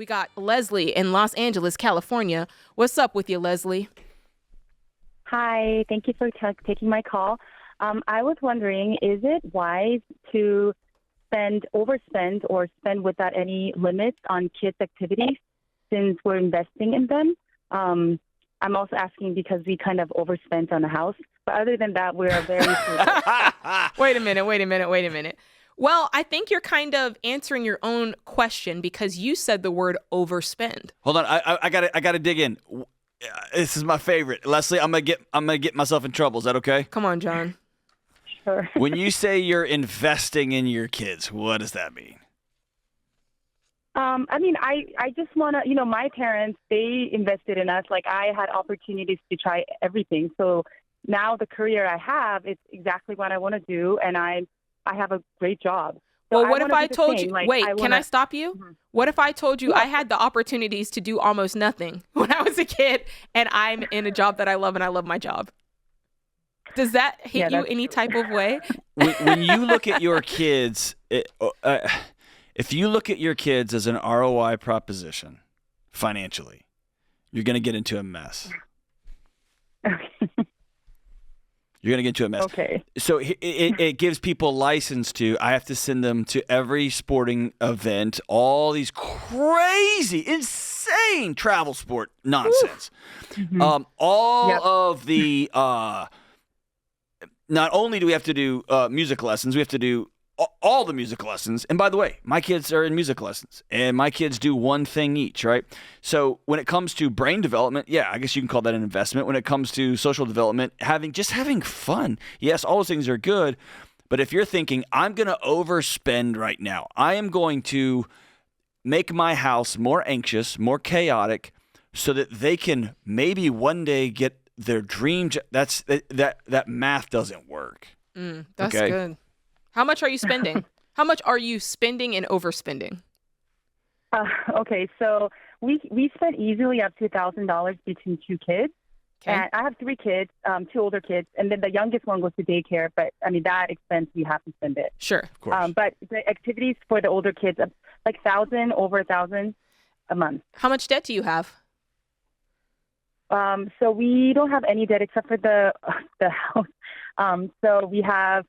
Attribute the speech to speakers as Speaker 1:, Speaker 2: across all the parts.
Speaker 1: We got Leslie in Los Angeles, California. What's up with you, Leslie?
Speaker 2: Hi, thank you for taking my call. I was wondering, is it wise to overspend or spend without any limits on kids' activities since we're investing in them? I'm also asking because we kind of overspent on the house. But other than that, we're very frugal.
Speaker 1: Wait a minute. Well, I think you're kind of answering your own question because you said the word overspend.
Speaker 3: Hold on, I gotta dig in. This is my favorite, Leslie. I'm gonna get myself in trouble. Is that okay?
Speaker 1: Come on, John.
Speaker 2: Sure.
Speaker 3: When you say you're investing in your kids, what does that mean?
Speaker 2: I just want to, my parents, they invested in us. Like, I had opportunities to try everything. So now the career I have is exactly what I want to do, and I have a great job. So
Speaker 1: Well, what if I told you,
Speaker 2: like,
Speaker 1: wait, can I stop you?
Speaker 2: Mm-hmm.
Speaker 1: What if I told you I had the opportunities to do almost nothing when I was a kid and I'm in a job that I love and I love my job? Does that hit you any type of way?
Speaker 3: When you look at your kids, if you look at your kids as an ROI proposition financially, you're going to get into a mess. You're going to get into a mess.
Speaker 2: Okay.
Speaker 3: So it gives people license to, I have to send them to every sporting event, all these crazy, insane travel sport nonsense.
Speaker 2: Mm-hmm.
Speaker 3: Of the, not only do we have to do music lessons, we have to do all the music lessons. And by the way, my kids are in music lessons, and my kids do one thing each, right? So when it comes to brain development, yeah, I guess you can call that an investment. When it comes to social development, having fun, yes, all those things are good. But if you're thinking, I'm going to overspend right now, I am going to make my house more anxious, more chaotic, so that they can maybe one day get their dream. That math doesn't work.
Speaker 1: That's
Speaker 3: okay?
Speaker 1: Good. How much are you spending? How much are you spending and overspending?
Speaker 2: Okay, so we spent easily up to $1,000 between two kids.
Speaker 1: Okay.
Speaker 2: And I have three kids, two older kids, and then the youngest one goes to daycare. But that expense, we have to spend it.
Speaker 1: Sure,
Speaker 3: of course.
Speaker 2: But the activities for the older kids, like over $1,000 a month.
Speaker 1: How much debt do you have?
Speaker 2: So we don't have any debt except for the house. So we have.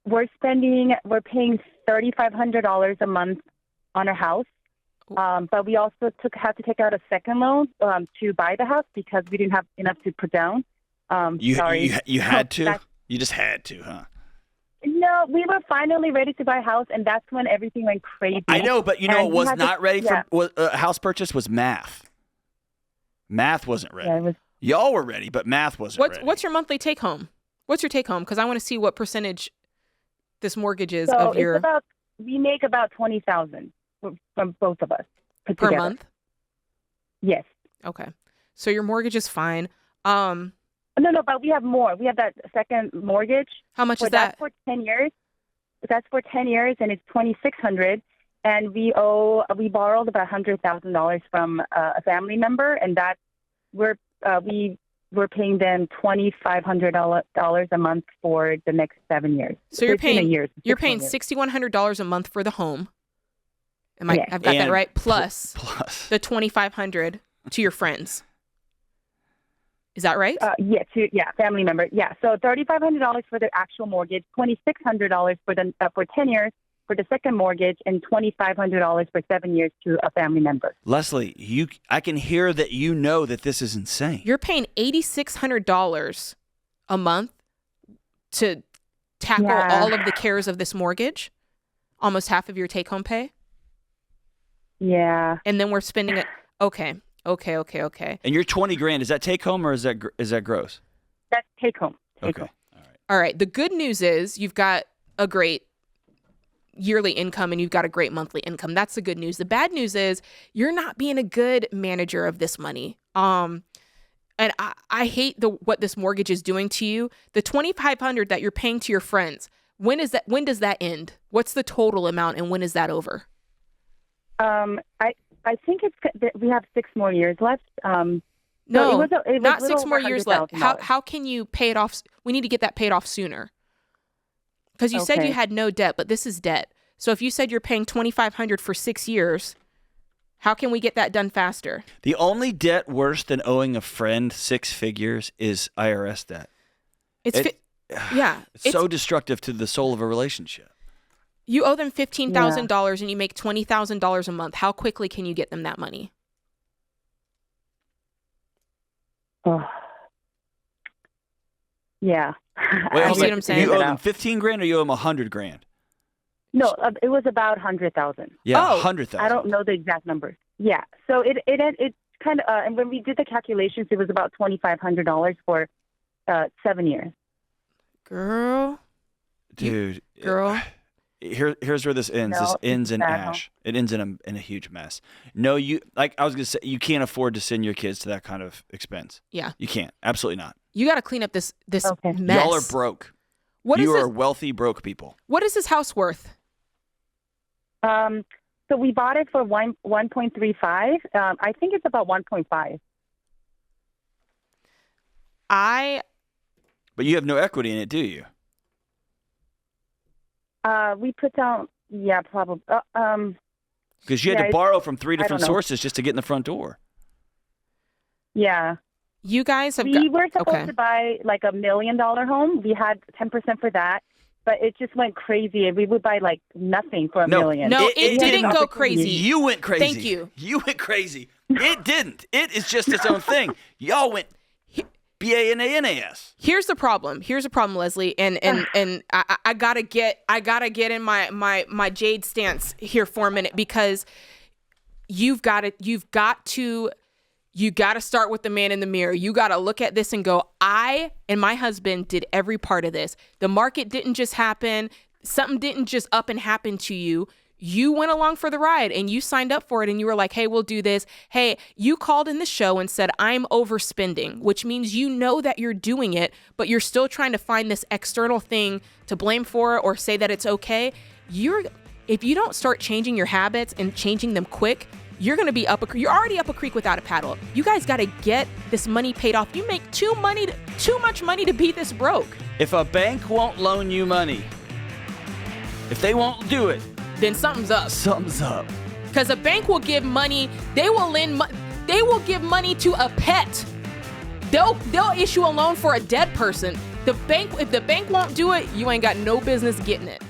Speaker 2: We're paying $3,500 a month on our house. But we also had to take out a second loan to buy the house because we didn't have enough to put down.
Speaker 3: You had to? You just had to, huh?
Speaker 2: No, we were finally ready to buy a house, and that's when everything went crazy.
Speaker 3: I know, but what was not ready for house purchase was math. Math wasn't ready.
Speaker 2: Yeah,
Speaker 3: Y'all were ready, but math wasn't ready.
Speaker 1: What's your monthly take home? What's your take home? Because I want to see what percentage this mortgage is of your.
Speaker 2: We make about $20,000 from both of us put
Speaker 1: per
Speaker 2: together.
Speaker 1: month.
Speaker 2: Yes.
Speaker 1: Okay, so your mortgage is fine.
Speaker 2: No, but we have more. We have that second mortgage.
Speaker 1: How much is that?
Speaker 2: That's for 10 years. That's for 10 years, and it's $2,600. And we borrowed about $100,000 from a family member, and that we're paying them $2,500 a month for the next 7 years.
Speaker 1: So you're paying $6,100 a month for the home. I've got that right. Plus the $2,500 to your friends. Is that right?
Speaker 2: Family member. Yeah. So $3,500 for the actual mortgage, $2,600 for 10 years for the second mortgage, and $2,500 for 7 years to a family member.
Speaker 3: Leslie, I can hear that you know that this is insane.
Speaker 1: You're paying $8,600 a month to tackle all of the cares of this mortgage, almost half of your take-home pay.
Speaker 2: Yeah.
Speaker 1: And then we're spending it. Okay.
Speaker 3: And your $20,000, is that take-home or is that gross?
Speaker 2: That's take-home.
Speaker 3: Okay.
Speaker 1: All right. The good news is you've got a great yearly income and you've got a great monthly income. That's the good news. The bad news is you're not being a good manager of this money. And I hate what this mortgage is doing to you. The $2,500 that you're paying to your friends, when does that end? What's the total amount and when is that over?
Speaker 2: I think we have 6 more years left.
Speaker 1: No,
Speaker 2: it was
Speaker 1: not 6 more years left. How can you pay it off? We need to get that paid off sooner. Because you said you had no debt, but this is debt. So if you said you're paying $2,500 for 6 years, how can we get that done faster?
Speaker 3: The only debt worse than owing a friend 6 figures is IRS debt.
Speaker 1: It's
Speaker 3: so destructive to the soul of a relationship.
Speaker 1: You owe them $15,000 and you make $20,000 a month. How quickly can you get them that money?
Speaker 2: Oh. Yeah.
Speaker 3: Wait,
Speaker 1: You see what I'm saying?
Speaker 3: You owe them $15,000 or you owe them $100,000?
Speaker 2: No, it was about 100,000.
Speaker 3: Yeah,
Speaker 1: Oh.
Speaker 3: 100,000.
Speaker 2: I don't know the exact numbers. Yeah. So it kind of and when we did the calculations, it was about $2,500 for 7 years.
Speaker 1: Girl.
Speaker 3: Dude.
Speaker 1: Girl.
Speaker 3: Here's where this ends.
Speaker 2: No,
Speaker 3: This ends in
Speaker 2: bad,
Speaker 3: ash. It ends in a huge mess. No, I was gonna say, you can't afford to send your kids to that kind of expense.
Speaker 1: Yeah.
Speaker 3: You can't. Absolutely not.
Speaker 1: You got to clean up this
Speaker 2: Okay.
Speaker 1: mess.
Speaker 3: Y'all are broke.
Speaker 1: What
Speaker 3: you
Speaker 1: is
Speaker 3: are
Speaker 1: this?
Speaker 3: wealthy broke people.
Speaker 1: What is this house worth?
Speaker 2: So we bought it for 1.35. I think it's about 1.5.
Speaker 3: But you have no equity in it, do you?
Speaker 2: We put down, probably.
Speaker 3: Because you had to borrow from 3 different
Speaker 2: know.
Speaker 3: sources just to get in the front door.
Speaker 2: Yeah.
Speaker 1: You guys have
Speaker 2: We were supposed to buy like $1 million home. We had 10% for that, but it just went crazy. We would buy like nothing for $1 million.
Speaker 1: No,
Speaker 3: It
Speaker 1: it didn't go
Speaker 2: opportunity.
Speaker 1: crazy.
Speaker 3: You went crazy.
Speaker 1: Thank you.
Speaker 3: You went crazy. It didn't. It is just its own thing. Y'all went BANANAS.
Speaker 1: Here's the problem, Leslie, and I gotta get in my Jade stance here for a minute, because you gotta start with the man in the mirror. You gotta look at this and go, I and my husband did every part of this. The market didn't just happen. Something didn't just up and happen to you. You went along for the ride and you signed up for it and you were like, hey, we'll do this. Hey, you called in the show and said, I'm overspending, which means you know that you're doing it, but you're still trying to find this external thing to blame for or say that it's okay. If you don't start changing your habits and changing them quick, you're going to be you're already up a creek without a paddle. You guys got to get this money paid off. You make too much money to be this broke.
Speaker 3: If a bank won't loan you money, if they won't do it,
Speaker 1: then something's up.
Speaker 3: Something's up.
Speaker 1: Because a bank will give money. They will give money to a pet. They'll issue a loan for a dead person. If the bank won't do it, you ain't got no business getting it.